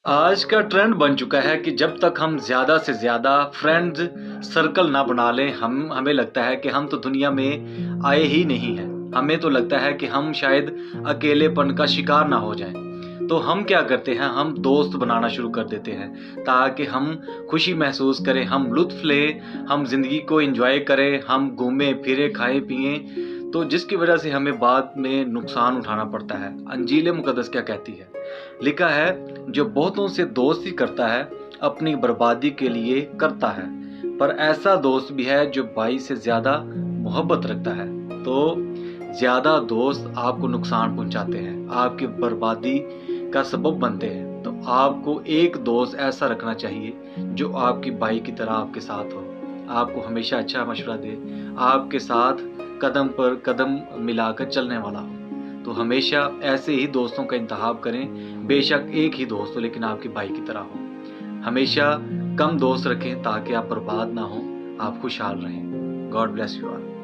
आज का ट्रेंड बन चुका है कि जब तक हम ज़्यादा से ज़्यादा फ्रेंड्स सर्कल ना बना लें, हमें लगता है कि हम तो दुनिया में आए ही नहीं हैं। हमें तो लगता है कि हम शायद अकेलेपन का शिकार ना हो जाएँ। तो हम क्या करते हैं, हम दोस्त बनाना शुरू कर देते हैं ताकि हम खुशी महसूस करें, हम लुत्फ़ लें, हम ज़िंदगी को एन्जॉय करें, हम घूमें-फिरें, खाएँ-पिएँ। तो जिसकी वजह से हमें बाद में नुकसान उठाना पड़ता है। अंजील मुक़द्दस क्या कहती है? लिखा है, जो बहुतों से दोस्ती करता है अपनी बर्बादी के लिए करता है, पर ऐसा दोस्त भी है जो भाई से ज़्यादा मोहब्बत रखता है। तो ज़्यादा दोस्त आपको नुकसान पहुंचाते हैं, आपकी बर्बादी का सबब बनते हैं। तो आपको एक दोस्त ऐसा रखना चाहिए जो आपकी भाई की तरह आपके साथ हो, आपको हमेशा अच्छा मशवरा दे, आपके साथ कदम पर कदम मिलाकर चलने वाला हो। तो हमेशा ऐसे ही दोस्तों का इंतखाब करें, बेशक एक ही दोस्त हो लेकिन आपके भाई की तरह हो। हमेशा कम दोस्त रखें ताकि आप बर्बाद ना हो, आप खुशहाल रहें। God bless you all.